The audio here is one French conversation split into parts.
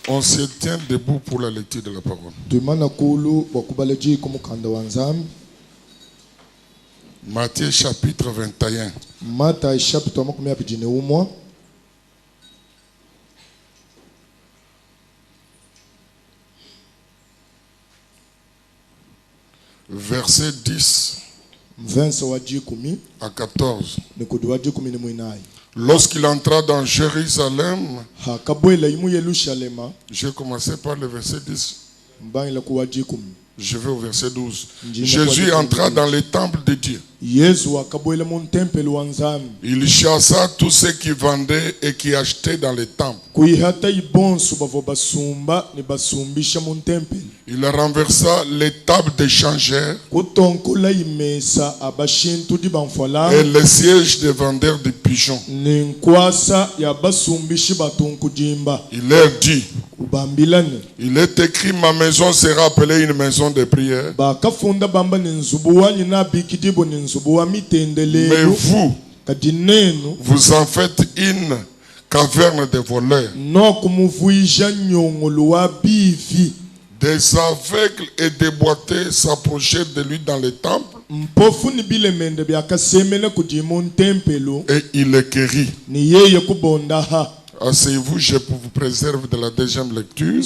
On se tient debout pour la lecture de la parole. Matthieu chapitre 21. Verset 10 à 14. Lorsqu'il entra dans Jérusalem, j'ai commencé par le verset 10. Je vais au verset 12. Jésus entra dans le temple de Dieu. Il chassa tous ceux qui vendaient et qui achetaient dans le temple. Il renversa les tables des changeurs et les sièges des vendeurs de pigeons. Il leur dit: il est écrit, ma maison sera appelée une maison de prière. Mais vous en faites une caverne de voleurs. Des aveugles et des boiteux s'approchèrent de lui dans le temple et il les guérit. Asseyez-vous, je vous préserve de la deuxième lecture.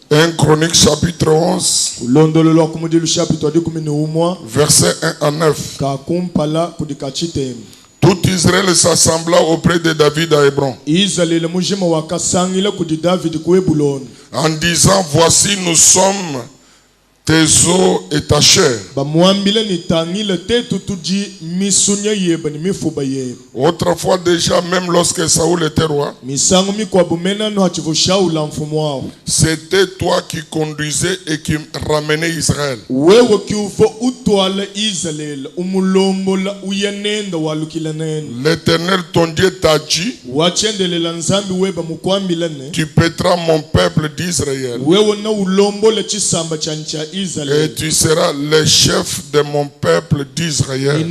1 Chronique chapitre 11, verset 1 à 9. Tout Israël s'assembla auprès de David à Hébron, en disant: voici, nous sommes tes os et ta chair. Autrefois déjà, même lorsque Saoul était roi, c'était toi qui conduisais et qui ramenais Israël. L'Éternel ton Dieu t'a dit: tu paîtras mon peuple d'Israël et tu seras le chef de mon peuple d'Israël.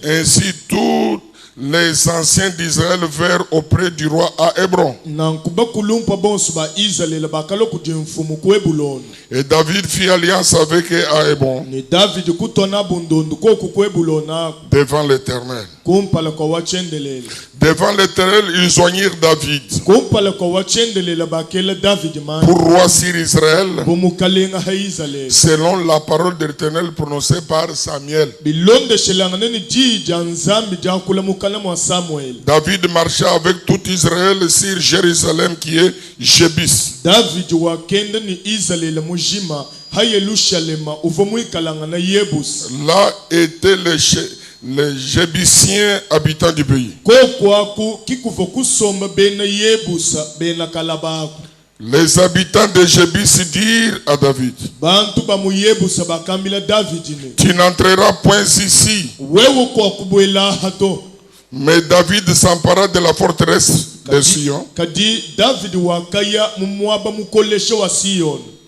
Ainsi tous les anciens d'Israël vinrent auprès du roi à Hébron. Et David fit alliance avec eux à Hébron devant l'Éternel. Devant l'Éternel, ils joignirent David pour roi sur Israël, selon la parole de l'Éternel prononcée par Samuel. David marcha avec tout Israël sur Jérusalem qui est Jébus. Là étaient les Jébusiens habitants du pays. Les habitants de Jébus dirent à David: tu n'entreras point ici. Mais David s'empara de la forteresse de Sion.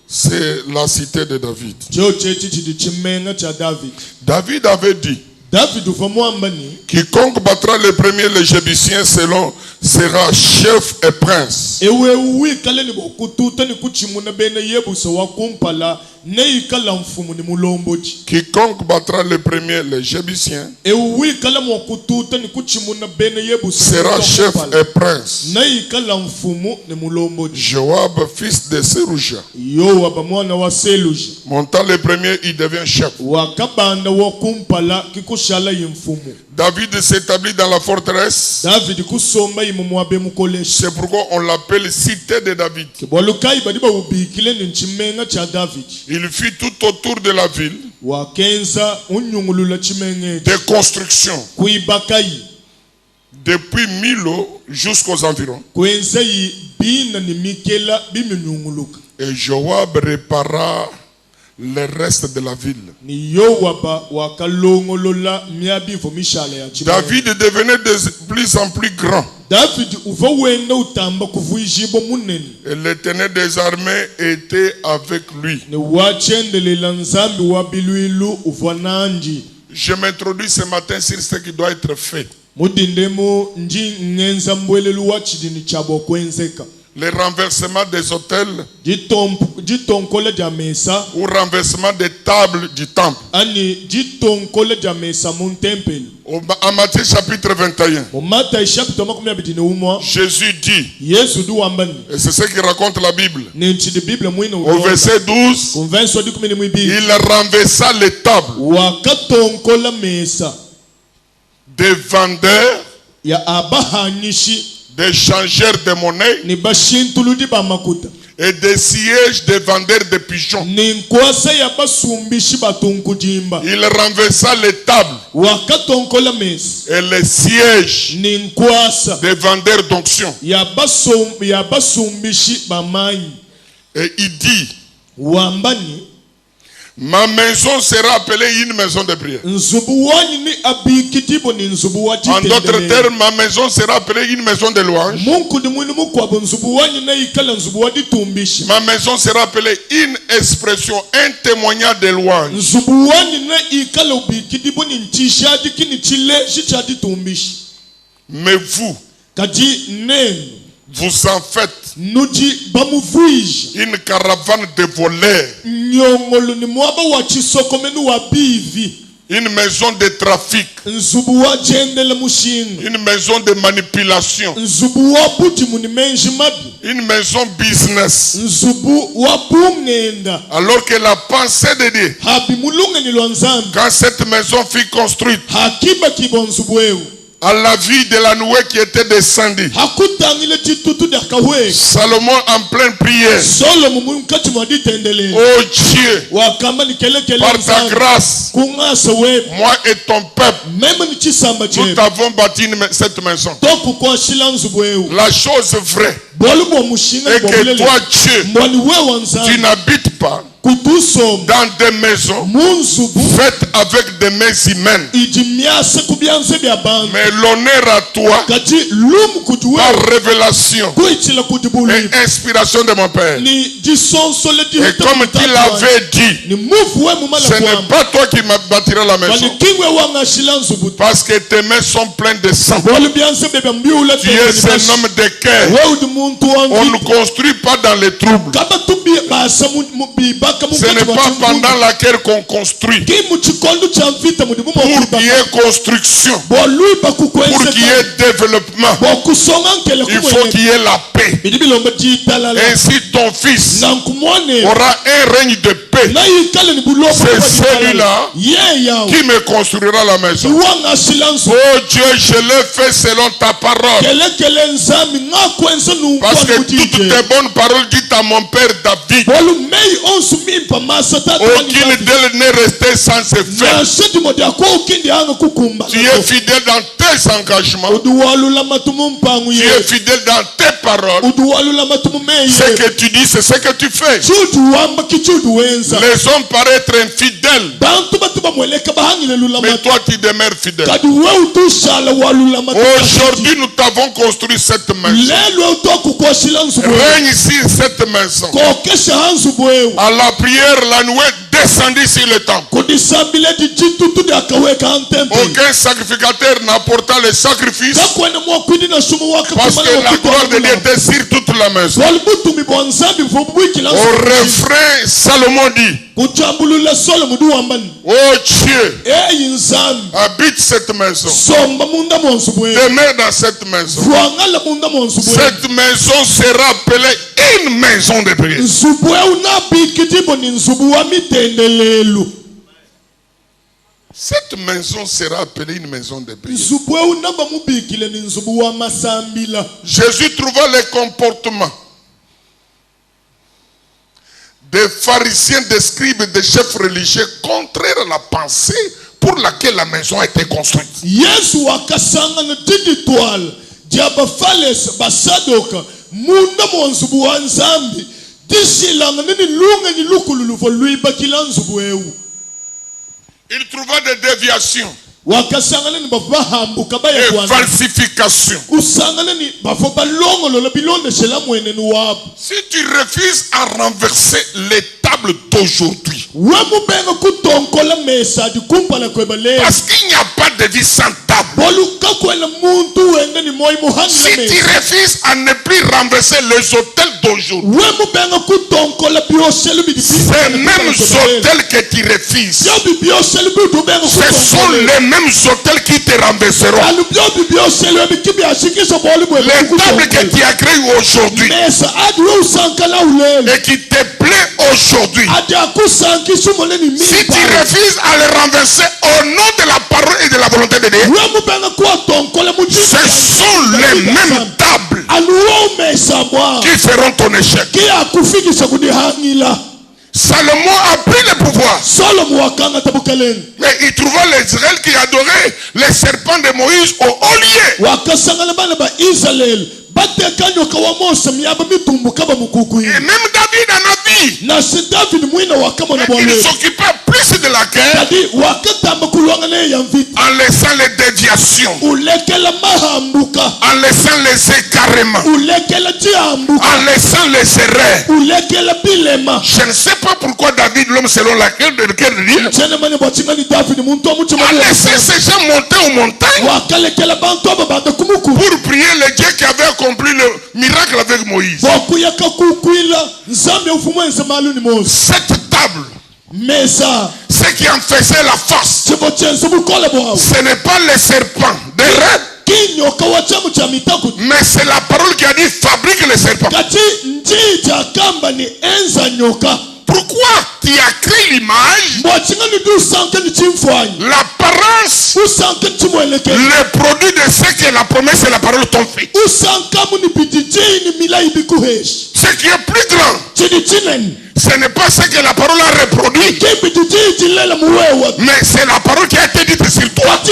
C'est la cité de David. David avait dit: quiconque battra le premier les Jébusiens sera chef et prince. Quiconque battra le premier les Jébusiens sera chef et prince. Joab, fils de Seruja, montant le premier, il devient chef. David s'établit dans la forteresse. C'est pourquoi on l'appelle cité de David. Il fit tout autour de la ville des constructions depuis Milo jusqu'aux environs. Et Joab répara le reste de la ville. David devenait de plus en plus grand. Et l'Éternel des armées était avec lui. Je m'introduis ce matin sur ce qui doit être fait. Le renversement des autels ou renversement des tables du temple. En Matthieu chapitre 21, Jésus dit, et c'est ce qui raconte la Bible, au verset 12, il renversa les tables des vendeurs, des changeurs de monnaie et des sièges des vendeurs de pigeons. Il renversa les tables et les sièges des vendeurs d'onction. Et il dit, ma maison sera appelée une maison de prière. En d'autres termes, ma maison sera appelée une maison de louange. Ma maison sera appelée une expression, un témoignage de louange. Mais vous, vous en faites une caravane de voleurs, une maison de trafic, une maison de manipulation, une maison business. Alors que la pensée de Dieu, quand cette maison fut construite, à la vie de la nuée qui était descendue, Salomon en pleine prière, oh Dieu, par ta grâce, moi et ton peuple, nous t'avons bâti cette maison. La chose vraie est que toi, Dieu, tu n'habites pas dans des maisons faites avec des mains humaines. Mais l'honneur à toi par révélation et inspiration de mon Père. Et comme tu l'avais dit, ce n'est pas toi qui bâtiras la maison, parce que tes mains sont pleines de sang. Tu es un homme de cœur. On ne construit pas dans les troubles. Ce n'est pas pendant la guerre qu'on construit. Pour qu'il y ait construction, pour qu'il y ait développement, il faut qu'il y ait la paix. Ainsi ton fils aura un règne de paix. C'est celui-là qui me construira la maison. Oh Dieu, je l'ai fait selon ta parole. Parce que toutes tes bonnes paroles dites à mon père David, aucune d'elles n'est restée sans effet. Tu es fidèle dans tes engagements. Tu es fidèle dans tes paroles. Ce que tu dis, c'est ce que tu fais. Les hommes paraissent être infidèles, mais toi tu demeures fidèle. Aujourd'hui nous t'avons construit cette maison. Règne sur cette maison. À la prière, la nuée descendit sur le temple. Aucun sacrificateur n'apporta le sacrifice, parce que la gloire de Dieu était sur toute la maison. Au refrain, Salomon dit, oh Dieu, habite cette maison. Demeure dans cette maison. Cette maison sera appelée une maison de prière. Cette maison sera appelée une maison de prière. Jésus trouva les comportements des pharisiens, des scribes et des chefs religieux contraires à la pensée pour laquelle la maison a été construite. Il trouva des déviations et falsifications. Si tu refuses à renverser les tables d'aujourd'hui, parce qu'il n'y a pas de vie sans table, si tu refuses à ne plus renverser les autels d'aujourd'hui, ces mêmes autels que tu refuses, ce sont les mêmes autels qui te renverseront. Les tables que tu as créées aujourd'hui et qui te plaît aujourd'hui, si tu refuses à les renverser au nom de la parole et de la volonté de Dieu, ce sont les mêmes tables qui feront ton échec. Salomon a pris le pouvoir. Mais il trouva les Israël qui adoraient les serpents de Moïse au haut lieu. Et même David en a dit. Il s'occupait plus de la guerre en laissant les déviations, en laissant les écarrements, en laissant les erreurs. Je ne sais pas pourquoi David, l'homme selon laquelle de Dieu, a laissé ces gens monter aux montagnes pour prier le Dieu qui avait accompli le miracle avec Moïse. Cette table, ce qui en faisait la force, ce n'est pas les serpents des rêves, mais c'est la parole qui a dit fabrique les serpents. Pourquoi tu as créé l'image, l'apparence, le produit de ce que la promesse et la parole t'ont fait? Ce qui est plus grand, ce n'est pas ce que la parole a reproduit, mais c'est la parole qui a été dite sur toi.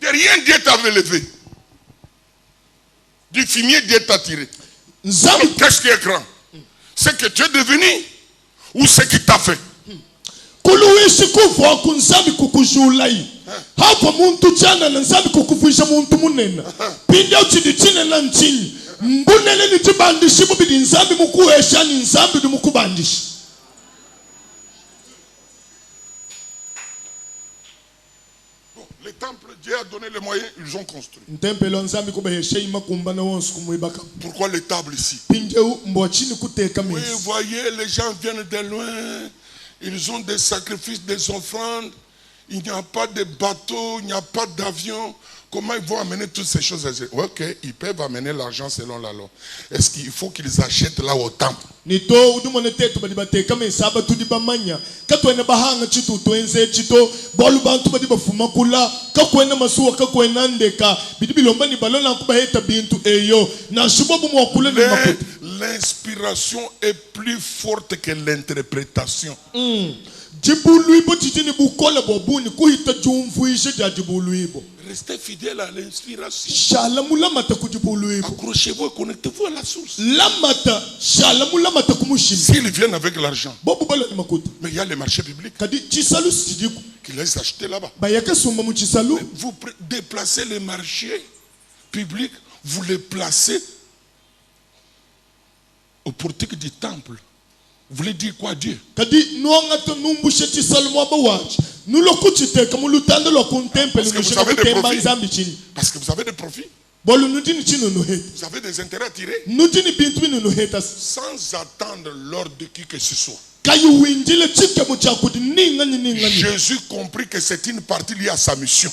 De rien Dieu t'avait levé. Du fumier Dieu t'a tiré. Qu'est-ce qui est grand? Ce que tu es devenu ou ce qui t'a fait? Les temples, Dieu a donné les moyens, ils ont construit. Pourquoi les tables ici? Oui, vous voyez, les gens viennent de loin, ils ont des sacrifices, des offrandes, il n'y a pas de bateau, il n'y a pas d'avion. Comment ils vont amener toutes ces choses? Ok, ils peuvent amener l'argent selon la loi. Est-ce qu'il faut qu'ils achètent là au temple? L'inspiration est plus forte que l'interprétation. Restez fidèle à l'inspiration. Accrochez-vous et connectez-vous à la source. S'ils viennent avec l'argent, mais il y a les marchés publics qui laissent acheter là-bas. Vous déplacez les marchés publics, vous les placez au portique du temple. Vous voulez dire quoi, Dieu? Parce que vous avez des profits. Parce que vous avez des profits. Vous avez des intérêts à tirer. Sans attendre l'ordre de qui que ce soit. Jésus comprit que c'est une partie liée à sa mission.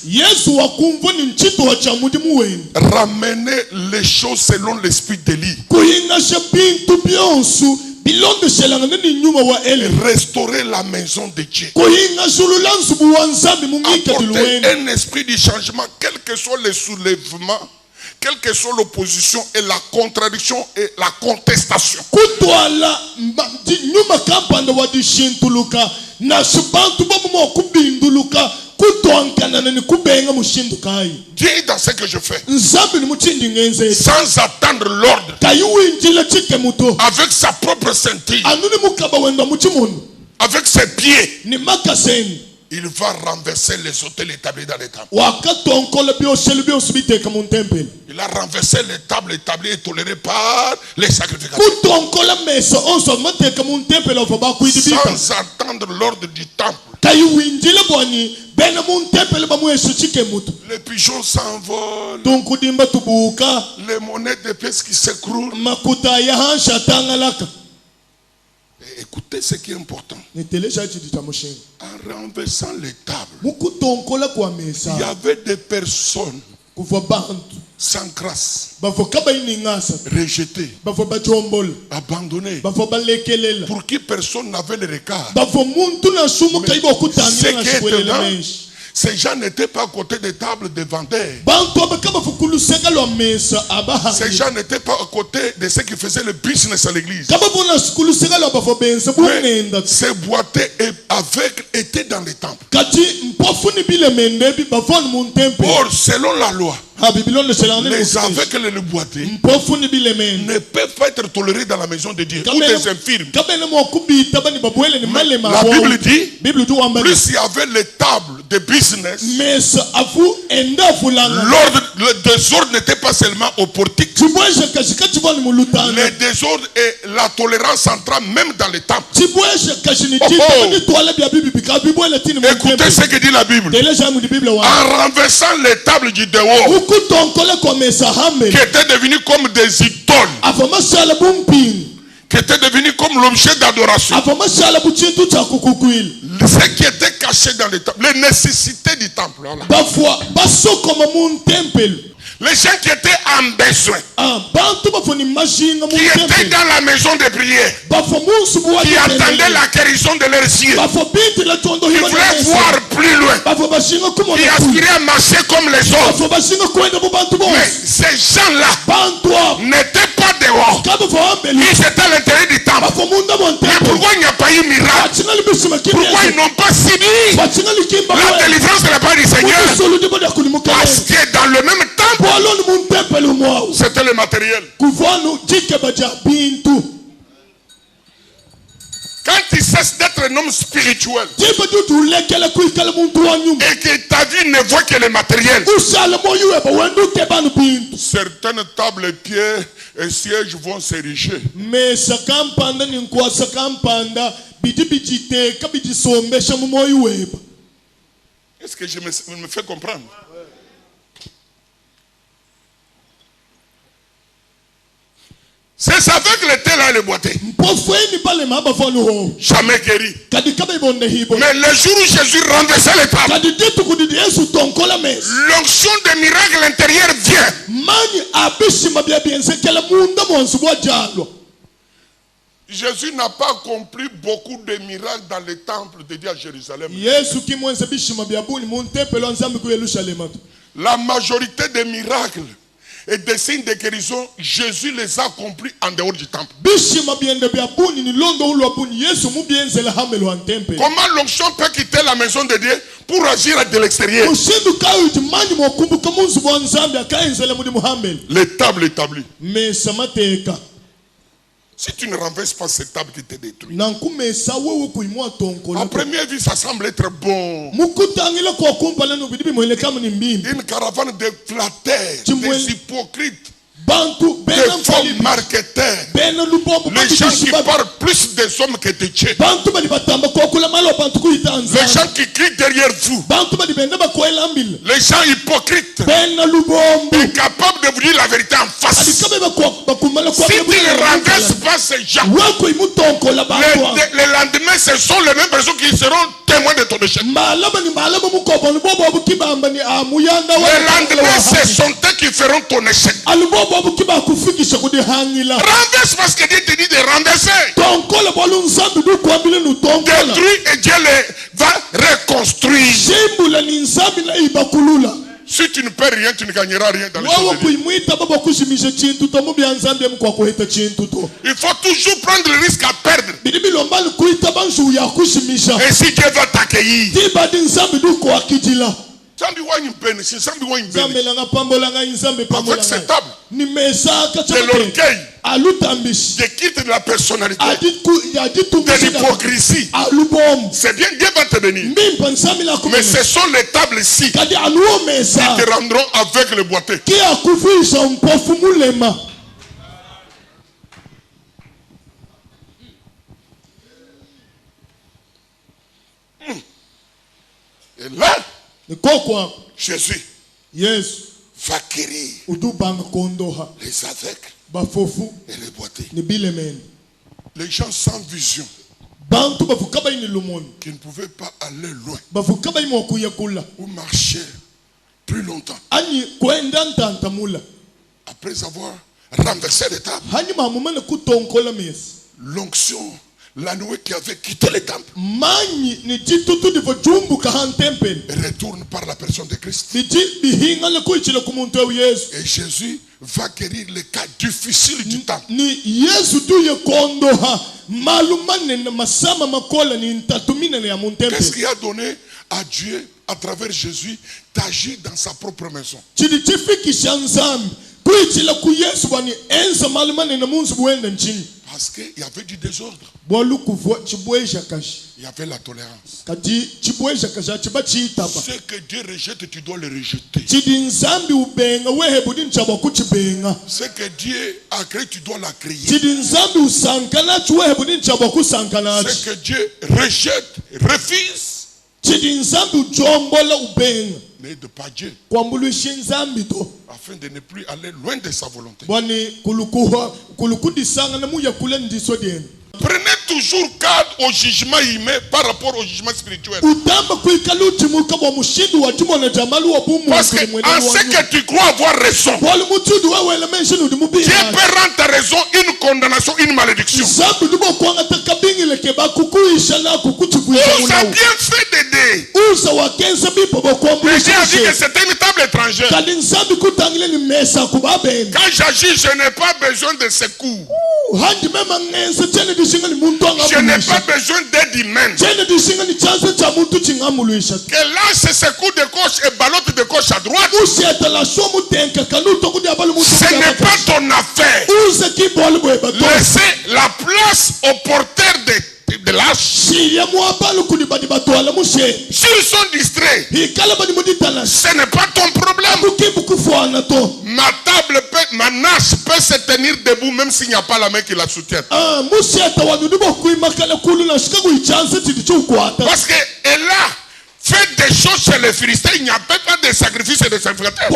Ramener les choses selon l'esprit d'Élie. Restaurer la maison de Dieu. Apporter un esprit du changement, quel que soit le soulèvement, quelle que soit l'opposition et la contradiction et la contestation. Dieu est dans ce que je fais. Sans attendre l'ordre. Avec sa propre ceinture. Avec ses pieds. Il va renverser les autels établis dans les temples. Il a renversé les tables établies et tolérées par les sacrificateurs. Sans attendre l'ordre du temple. Les pigeons s'envolent. Les monnaies de pièces qui s'écroulent. Écoutez ce qui est important. En renversant les tables, il y avait des personnes sans grâce, rejetées, abandonnées, pour qui personne n'avait le regard. Ce qui est étonnant, ces gens n'étaient pas à côté des tables des vendeurs. Ces gens n'étaient pas à côté de ceux qui faisaient le business à l'église. Ces boîtiers aveugles étaient dans les temples. Or, selon la loi, les aveugles et les boîtiers ne peuvent pas être tolérés dans la maison de Dieu ou des infirmes. La Bible dit, plus il y avait les tables de business, le désordre n'était pas seulement au portique. Le désordre et la tolérance entra même dans les temples. Écoutez ce que dit la Bible. En renversant les tables du dehors, qui étaient devenues comme des idoles, qui étaient devenus comme l'objet d'adoration. Ce qui était caché dans les temples, les nécessités du temple. Voilà. Les gens qui étaient en besoin, qui étaient dans la maison de prière, qui attendaient la guérison de leurs yeux, qui voulaient voir plus loin, qui aspiraient à marcher comme les autres. Mais ces gens-là n'étaient pas dehors, ils étaient à l'intérieur du temple. Mais pourquoi il n'y a pas eu miracle? Pourquoi ils n'ont pas subi la délivrance de la part du Seigneur? Parce que dans le même temple, c'était le matériel. Quand il cesse d'être un homme spirituel et que ta vie ne voit que le matériel, certaines tables, pieds et sièges vont s'ériger. Est-ce que je me fais comprendre? C'est avec le thé là, le boité. Jamais guéri. Mais le jour où Jésus renversait les tables, l'onction des miracles intérieurs vient. Jésus n'a pas accompli beaucoup de miracles dans les temples de Dieu à Jérusalem. La majorité des miracles et des signes de guérison, Jésus les a accomplis en dehors du temple. Comment l'onction peut quitter la maison de Dieu pour agir de l'extérieur? Les tables établies. Si tu ne renverses pas cette table qui te détruit, à première vue, ça semble être bon. Une caravane de flatteurs, des hypocrites, des faux marketeurs, les gens qui parlent plus des hommes que des dieux, les gens qui crient derrière vous, les gens hypocrites, incapables de vous dire la vérité en face. Si tu ne renverses pas ces gens, le lendemain, ce sont les mêmes personnes qui seront témoins de ton échec. Le lendemain, ce sont eux qui feront ton échec. Renverse parce que Dieu te dit de renverser. Détruis et Dieu va reconstruire. Si tu ne perds rien, tu ne gagneras rien dans le monde. Il faut toujours prendre le risque à perdre Et si Dieu va t'accueillir, avec cette table de l'orgueil, de quitte de la personnalité, de l'hypocrisie, c'est bien, Dieu va te bénir. Mais ce sont les tables ici qui te rendront avec le boiteux. Et là, Jésus va guérir les aveugles et les boiteux. Les gens sans vision qui ne pouvaient pas aller loin ou marcher plus longtemps après avoir renversé les tables, l'onction, la nuée qui avait quitté le temple retourne par la personne de Christ. Et Jésus va guérir les cas difficiles du temps. Qu'est-ce qui a donné à Dieu, à travers Jésus, d'agir dans sa propre maison? Parce qu'il y avait du désordre. Il y avait la tolérance. Ce que Dieu rejette, tu dois le rejeter. Ce que Dieu a créé, tu dois la créer. Ce que Dieu rejette, refuse, mais de pas Dieu, afin de ne plus aller loin de sa volonté. Prenez toujours garde au jugement humain par rapport au jugement spirituel. Parce que en ce que tu crois avoir raison, Dieu peut rendre ta raison une condamnation, une malédiction. On a bien fait d'aider. Mais Dieu a dit que c'était une table étrangère. Quand j'agis, je n'ai pas besoin de secours. Je n'ai pas besoin d'aide humaine. Que lance ses coups de gauche et ballotte de gauche à droite, ce n'est pas ton affaire. Laissez la place au porteur de l'âge. S'ils sont distraits, ce n'est pas ton problème. Ma nage peut se tenir debout même s'il n'y a pas la main qui la soutient. Parce qu'elle a fait des choses chez les Philistins, il n'y a pas de sacrifice et de sacrificateur.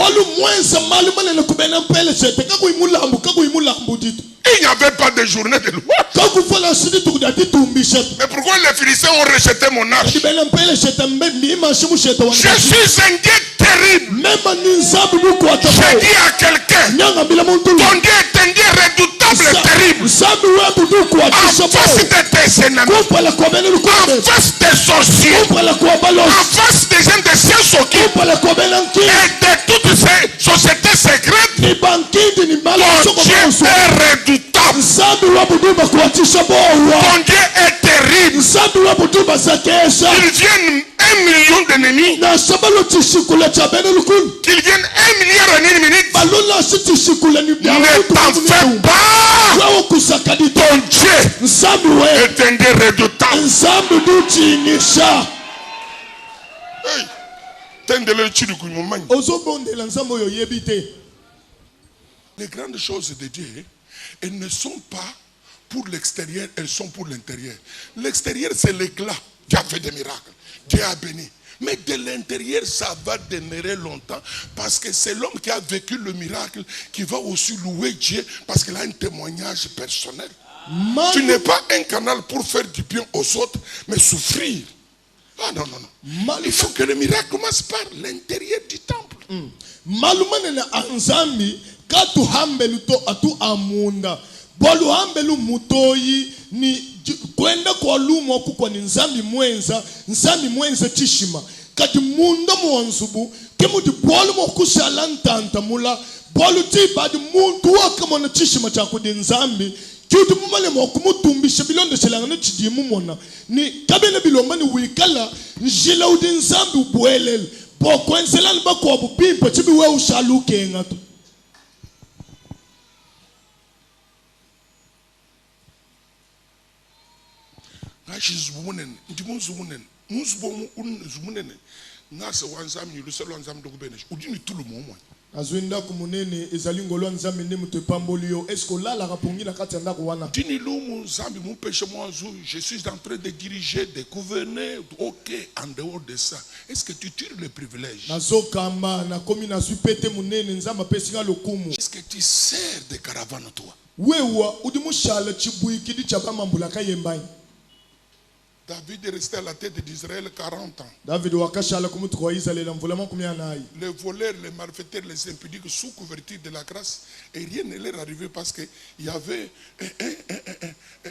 Il n'y avait pas de journée de loi. Mais pourquoi les Philistins ont rejeté mon arche? Je suis un Dieu terrible. J'ai dit à quelqu'un, ton Dieu est un Dieu redoutable et terrible. En face de tes ennemis, en face des sorciers, en face des gens de Saint-Soki et de toutes ces sociétés secrètes, ton Dieu est redoutable. Ton Dieu est terrible. Qu'ils viennent 1 million d'ennemis, qu'ils viennent 1 milliard en une minute, ne t'en fais pas. Ton Dieu est un Dieu redoutable. Les grandes choses de Dieu, elles ne sont pas pour l'extérieur, elles sont pour l'intérieur. L'extérieur, c'est l'éclat. Dieu a fait des miracles. Dieu a béni. Mais de l'intérieur, ça va demeurer longtemps parce que c'est l'homme qui a vécu le miracle qui va aussi louer Dieu parce qu'il a un témoignage personnel. Tu n'es pas un canal pour faire du bien aux autres, mais souffrir. Ah non, non, non. Il faut que le miracle commence par l'intérieur du temple. Boluhambelu mutoyi ni kwenda kwa lumwa kukwa ni nzambi mwenza tishima kati munda mwanzubu kemuti bolu mokushala ntanta mula bolu tibadi muntu waka mwana tishima chakudi nzambi Kiutu mumale mokumu tumbisha bilondo selangane chidi mumona. Ni kabene bilomba ni wikala njila udinzambi ubuelele. Boko enselani bako wabupimpa chibi we ushaluke ngatu. Ngashi zumunen, ndimu zumunen. Muzbomu zumunen. Ngase wanzami yuluselo wanzami dokubenesh. Udini tulu muomwa. Azwinda kumunene ezalingolo nzambi ne muto pambolio esko la la rapongi na kati ndako wana dini lumu nzambi mon péché moi je suis en train de diriger de gouverner OK en dehors de ça est-ce que tu tires le privilège nazokamba na komi na supete munene nzamba pesinga lokumu est-ce que tu sers de caravane toi wewa udimushala chibuikidi chabamambula kayembani David est resté à la tête d'Israël 40 ans. David wakashala kumutu kwa Israël mvulama kumya nayi. Les voleurs, les malfaiteurs, les impudiques sous couverture de la grâce et rien ne leur arrivait parce que il y avait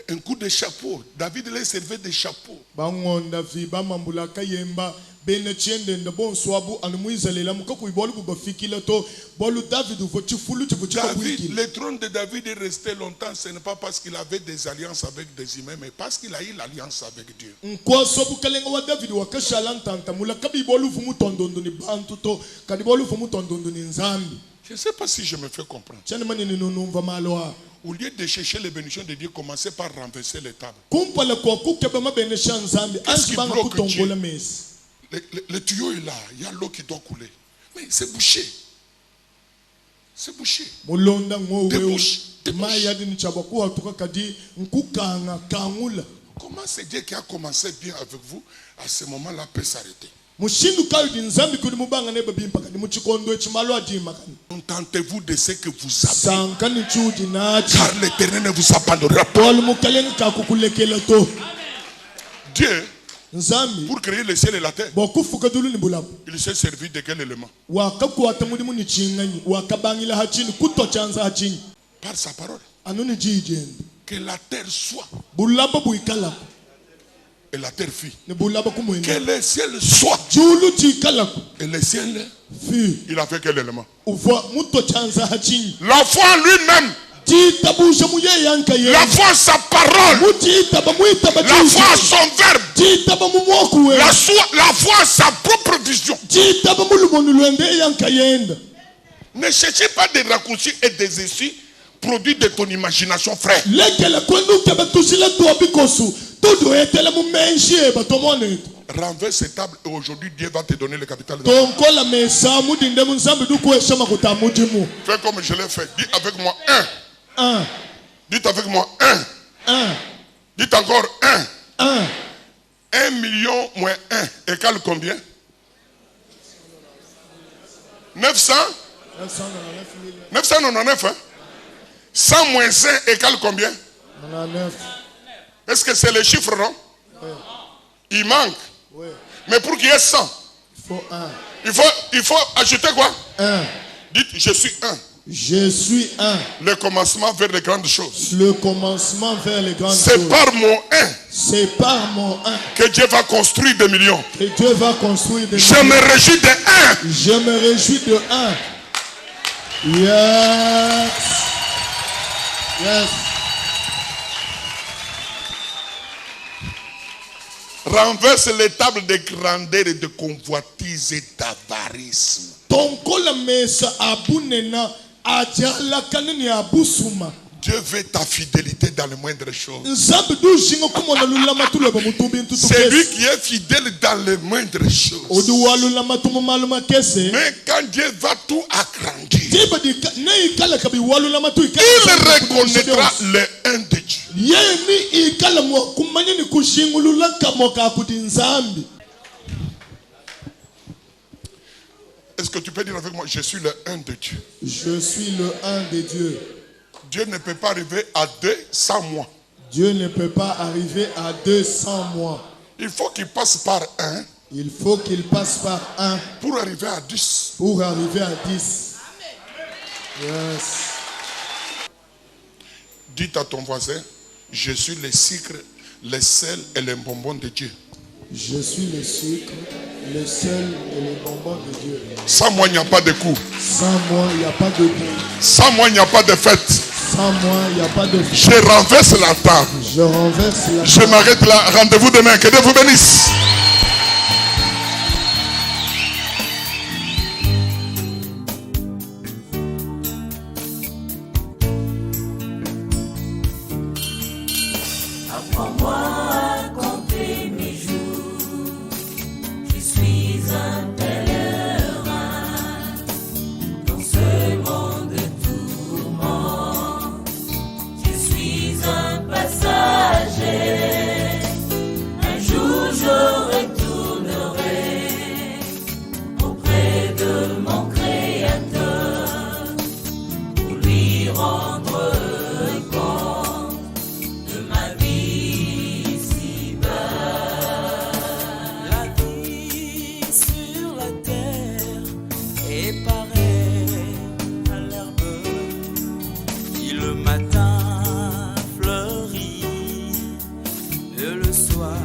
un coup de chapeau. David les servait de chapeau. Bangonda vi bamambula kayemba bene chende ndabo swabu anu Israël mukaku ibolu bubafikila to bolu David vochifulu chibuchika David, le trône de David est resté longtemps, ce n'est pas parce qu'il avait des alliances avec des humains, mais parce qu'il a eu l'alliance avec Dieu. David Je ne sais pas si je me fais comprendre. Au lieu de chercher les bénédictions de Dieu, commencez par renverser les tables. Qu'est-ce qui bloque Dieu? Le tuyau est là, il y a l'eau qui doit couler. Mais c'est bouché. C'est bouché. Débouche. Comment c'est Dieu qui a commencé bien avec vous, à ce moment-là peut s'arrêter? Contentez-vous de ce que vous avez. Car l'Éternel ne vous abandonnera pas. Dieu, pour créer le ciel et la terre, il s'est servi de quel élément? Par sa parole. Que la terre soit. Et la terre fit. Que le ciel soit. Et le ciel fut. Il a fait quel élément? La foi en lui-même. La foi en sa parole. La foi en son verbe. La foi en sa propre vision. Ne cherchez pas des raccourcis et des essuies produits de ton imagination, frère. Renverse ces tables et aujourd'hui Dieu va te donner le capital. Fais comme je l'ai fait. Dites avec moi un. Dites avec moi un. Dites encore un. 1 million moins 1 égale combien? 900? 999 hein? 100 moins 5 égale combien? 99. Est-ce que c'est le chiffre, non? Oui. Il manque. Oui. Mais pour qu'il y ait 100, il faut 1. Il faut ajouter quoi? 1. Dites, je suis 1. Je suis 1. Le commencement vers les grandes choses. Le commencement vers les grandes choses. C'est par mon 1. C'est par mon 1. Que Dieu va construire des millions. Que Dieu va construire des millions. Je me réjouis de 1. Je me réjouis de 1. Yes. Yes. Renverse les tables de grandeur et de convoitise et d'avarisme. Dieu veut ta fidélité dans les moindres choses. C'est lui qui est fidèle dans les moindres choses. Mais quand Dieu va tout agrandir, il reconnaîtra le un de Dieu. Est-ce que tu peux dire avec moi, je suis le un de Dieu? Je suis le un de Dieu. Dieu ne peut pas arriver à 2 sans moi. Dieu ne peut pas arriver à 2 sans moi. Il faut qu'il passe par 1. Il faut qu'il passe par 1. Pour arriver à 10. Pour arriver à 10. Yes. Dites à ton voisin, je suis le sucre, le sel et le bonbon de Dieu. Je suis le sucre, le sel et le bonbon de Dieu. Sans moi, il n'y a pas de coup. Sans moi, il n'y a pas de coup. Sans moi, il n'y a pas de fête. Sans moi, il n'y a pas de vie. Je renverse la table. Je renverse la table. Je m'arrête là. Rendez-vous demain. Que Dieu vous bénisse. Apprends-moi à compter mes jours. Je suis un pèlerin dans ce monde de tourments. Je suis un passager. Un jour je retournerai auprès de mon Créateur pour lui rendre compte de ma vie ici-bas. La vie sur la terre est pareille à l'herbe qui le matin fleurit et le soir